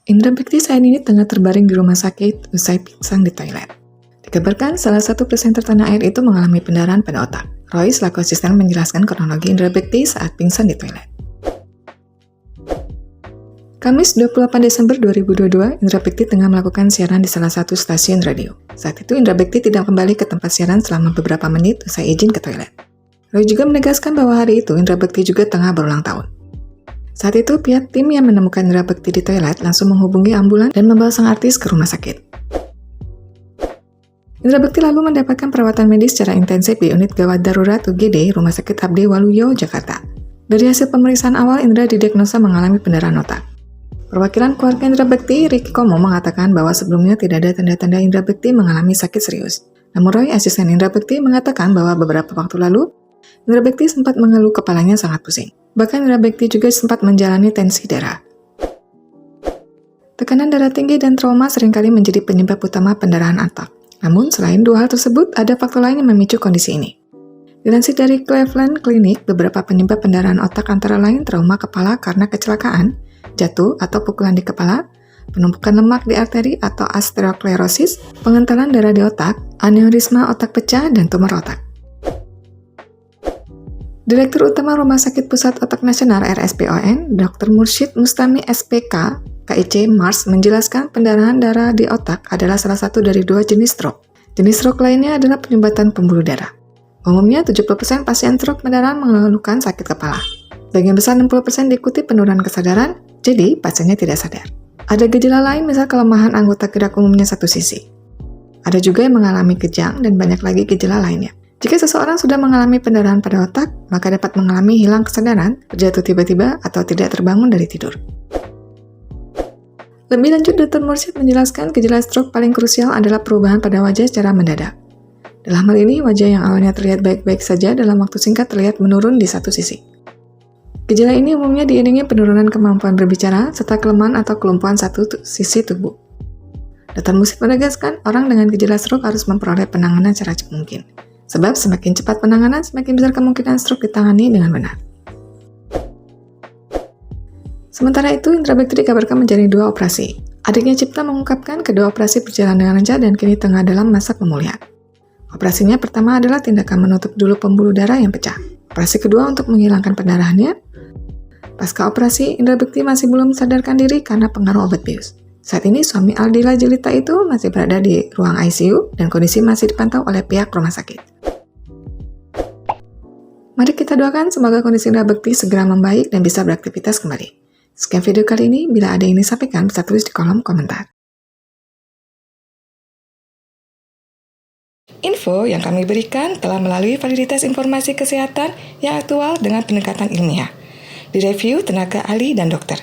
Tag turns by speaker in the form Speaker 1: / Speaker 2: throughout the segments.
Speaker 1: Indra Bekti saat ini tengah terbaring di rumah sakit usai pingsan di toilet. Dikabarkan salah satu presenter tanah air itu mengalami pendarahan pada otak. Roy selaku asisten menjelaskan kronologi Indra Bekti saat pingsan di toilet. Kamis 28 Desember 2022, Indra Bekti tengah melakukan siaran di salah satu stasiun radio. Saat itu Indra Bekti tidak kembali ke tempat siaran selama beberapa menit usai izin ke toilet. Roy juga menegaskan bahwa hari itu Indra Bekti juga tengah berulang tahun. Saat itu, pihak tim yang menemukan Indra Bekti di toilet langsung menghubungi ambulan dan membawa sang artis ke rumah sakit. Indra Bekti lalu mendapatkan perawatan medis secara intensif di unit gawat darurat UGD Rumah Sakit Abdi Waluyo, Jakarta. Dari hasil pemeriksaan awal, Indra didiagnosa mengalami pendarahan otak. Perwakilan keluarga Indra Bekti, Ricky Komo, mengatakan bahwa sebelumnya tidak ada tanda-tanda Indra Bekti mengalami sakit serius. Namun Roy, asisten Indra Bekti, mengatakan bahwa beberapa waktu lalu, Indra Bekti sempat mengeluh kepalanya sangat pusing. Bahkan Indra Bekti juga sempat menjalani tensi darah. Tekanan darah tinggi dan trauma seringkali menjadi penyebab utama pendarahan otak. Namun, selain dua hal tersebut, ada faktor lain yang memicu kondisi ini. Dilansir dari Cleveland Clinic, beberapa penyebab pendarahan otak antara lain trauma kepala karena kecelakaan, jatuh atau pukulan di kepala, penumpukan lemak di arteri atau aterosklerosis, pengentalan darah di otak, aneurisma otak pecah, dan tumor otak. Direktur Utama Rumah Sakit Pusat Otak Nasional RSPON, Dr. Mursyid Mustami SPK, KIC Mars, menjelaskan pendarahan darah di otak adalah salah satu dari dua jenis stroke. Jenis stroke lainnya adalah penyumbatan pembuluh darah. Umumnya 70% pasien stroke pendarahan mengeluhkan sakit kepala. Bagian besar 60% diikuti penurunan kesadaran, jadi pasiennya tidak sadar. Ada gejala lain misal kelemahan anggota gerak umumnya satu sisi. Ada juga yang mengalami kejang dan banyak lagi gejala lainnya. Jika seseorang sudah mengalami pendarahan pada otak, maka dapat mengalami hilang kesadaran, terjatuh tiba-tiba, atau tidak terbangun dari tidur. Lebih lanjut, Dr. Mursyid menjelaskan gejala stroke paling krusial adalah perubahan pada wajah secara mendadak. Dalam hal ini, wajah yang awalnya terlihat baik-baik saja dalam waktu singkat terlihat menurun di satu sisi. Gejala ini umumnya diiringi penurunan kemampuan berbicara serta kelemahan atau kelumpuhan satu sisi tubuh. Dr. Mursyid menegaskan orang dengan gejala stroke harus memperoleh penanganan secara cepat mungkin. Sebab semakin cepat penanganan, semakin besar kemungkinan stroke ditangani dengan benar. Sementara itu, Indra Bekti dikabarkan menjalani 2 operasi. Adiknya Cipta mengungkapkan kedua operasi berjalan dengan lancar dan kini tengah dalam masa pemulihan. Operasinya pertama adalah tindakan menutup dulu pembuluh darah yang pecah. Operasi kedua untuk menghilangkan pendarahannya. Pasca operasi, Indra Bekti masih belum sadarkan diri karena pengaruh obat bius. Saat ini, suami Aldila Jelita itu masih berada di ruang ICU dan kondisi masih dipantau oleh pihak rumah sakit. Mari kita doakan semoga kondisi Indra Bekti segera membaik dan bisa beraktivitas kembali. Sekian video kali ini, bila ada yang disampaikan bisa tulis di kolom komentar. Info yang kami berikan telah melalui validitas informasi kesehatan yang aktual dengan pendekatan ilmiah, direview tenaga ahli dan dokter.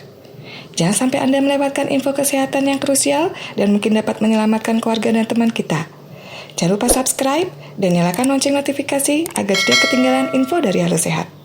Speaker 1: Jangan sampai Anda melewatkan info kesehatan yang krusial dan mungkin dapat menyelamatkan keluarga dan teman kita. Jangan lupa subscribe dan nyalakan lonceng notifikasi agar tidak ketinggalan info dari Halo Sehat.